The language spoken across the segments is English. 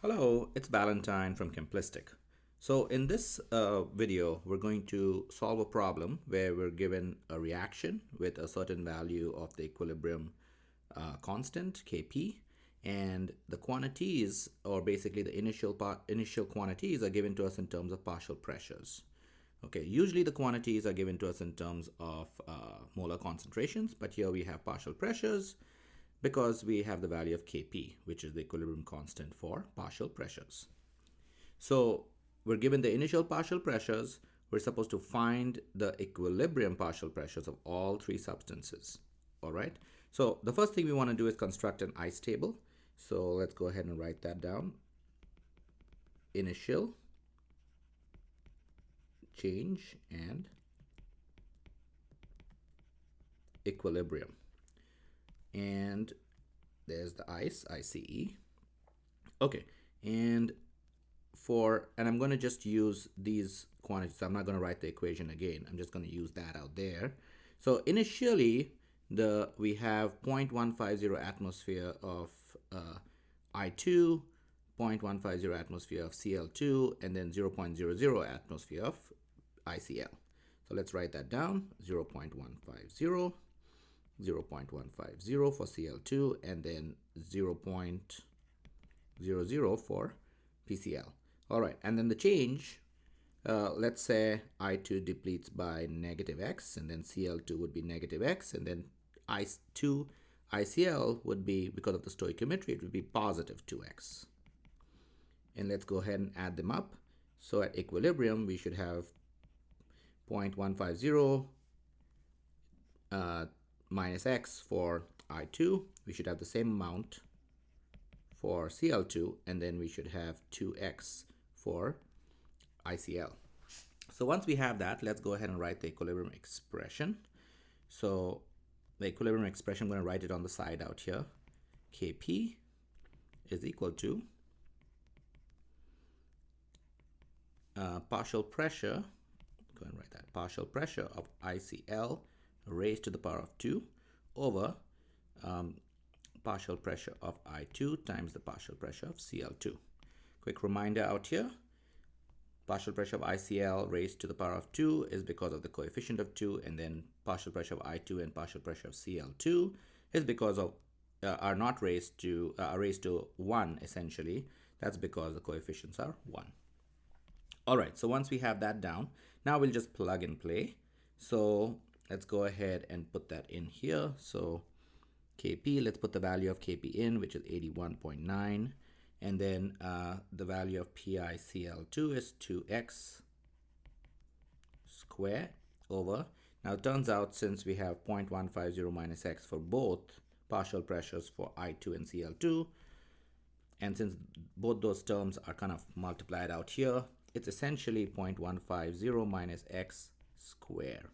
Hello, it's Valentine from Chemplistic. So in this video, we're going to solve a problem where we're given a reaction with a certain value of the equilibrium constant, Kp, and the quantities, or basically the initial quantities, are given to us in terms of partial pressures. Okay, usually the quantities are given to us in terms of molar concentrations, but here we have partial pressures because we have the value of Kp, which is the equilibrium constant for partial pressures. So we're given the initial partial pressures. We're supposed to find the equilibrium partial pressures of all three substances. All right. So the first thing we want to do is construct an ice table. So let's go ahead and write that down. Initial, change, and equilibrium. And there's the ice, ICE. Okay. And I'm going to just use these quantities. So I'm not going to write the equation again. I'm just going to use that out there. So initially, we have 0.150 atmosphere of I2, 0.150 atmosphere of Cl2, and then 0.00 atmosphere of ICl. So let's write that down. 0.150, 0.150 for Cl2, and then 0.00 for PCl. All right, and then the change, let's say I2 depletes by negative x, and then Cl2 would be negative x, and then I2 ICl would be, because of the stoichiometry, it would be positive 2x. And let's go ahead and add them up. So at equilibrium, we should have 0.150 minus x for I2. We should have the same amount for Cl2, and then we should have 2x for ICl. So once we have that, let's go ahead and write the equilibrium expression. So the equilibrium expression, I'm going to write it on the side out here. Kp is equal to partial pressure, go and write that, partial pressure of ICl raised to the power of 2 over partial pressure of I2 times the partial pressure of Cl2. Quick reminder out here, partial pressure of ICl raised to the power of 2 is because of the coefficient of 2, and then partial pressure of I2 and partial pressure of Cl2 is because of are not raised to 1 essentially. That's because the coefficients are 1. All right, so once we have that down, now we'll just plug and play. So let's go ahead and put that in here. So Kp, let's put the value of Kp in, which is 81.9. And then the value of PiCl2 is 2x squared over. Now it turns out, since we have 0.150 minus x for both partial pressures for I2 and Cl2, and since both those terms are kind of multiplied out here, it's essentially 0.150 minus x squared.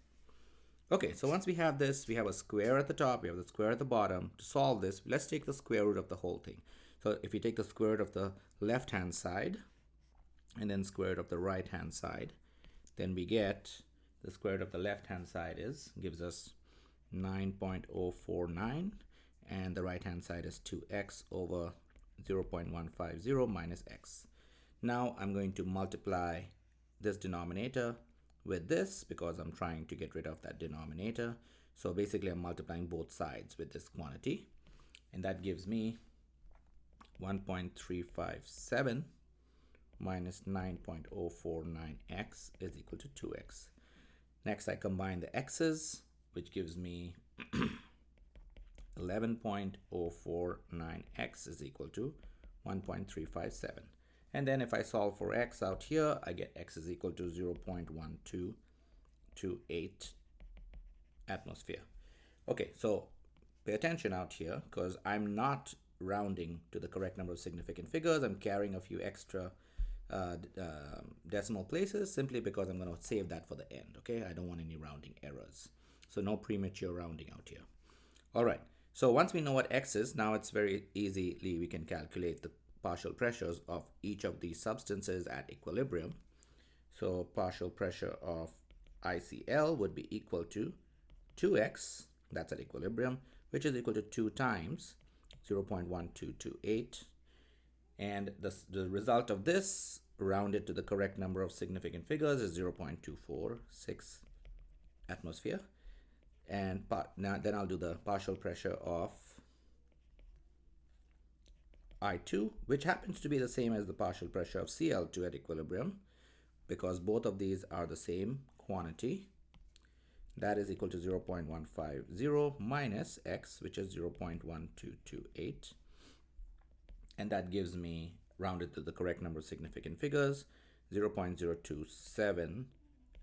Okay, so once we have this, we have a square at the top, we have the square at the bottom. To solve this, let's take the square root of the whole thing. So if you take the square root of the left-hand side and then square root of the right-hand side, then we get the square root of the left-hand side gives us 9.049, and the right-hand side is 2x over 0.150 minus x. Now I'm going to multiply this denominator with this because I'm trying to get rid of that denominator. So basically I'm multiplying both sides with this quantity, and that gives me 1.357 minus 9.049x is equal to 2x. Next I combine the x's, which gives me 11.049x is equal to 1.357. And then if I solve for x out here, I get x is equal to 0.1228 atmosphere. Okay, so pay attention out here, because I'm not rounding to the correct number of significant figures. I'm carrying a few extra decimal places simply because I'm going to save that for the end. Okay, I don't want any rounding errors. So no premature rounding out here. All right, so once we know what x is, now it's very easily we can calculate the partial pressures of each of these substances at equilibrium. So partial pressure of ICl would be equal to 2x, that's at equilibrium, which is equal to 2 times 0.1228 And the result of this, rounded to the correct number of significant figures, is 0.246 atmosphere. And now then I'll do the partial pressure of I2, which happens to be the same as the partial pressure of Cl2 at equilibrium, because both of these are the same quantity. That is equal to 0.150 minus x, which is 0.1228. And that gives me, rounded to the correct number of significant figures, 0.027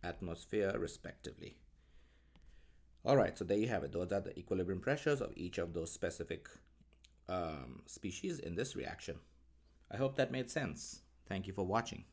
atmosphere respectively. All right, so there you have it. Those are the equilibrium pressures of each of those specific species in this reaction. I hope that made sense. Thank you for watching.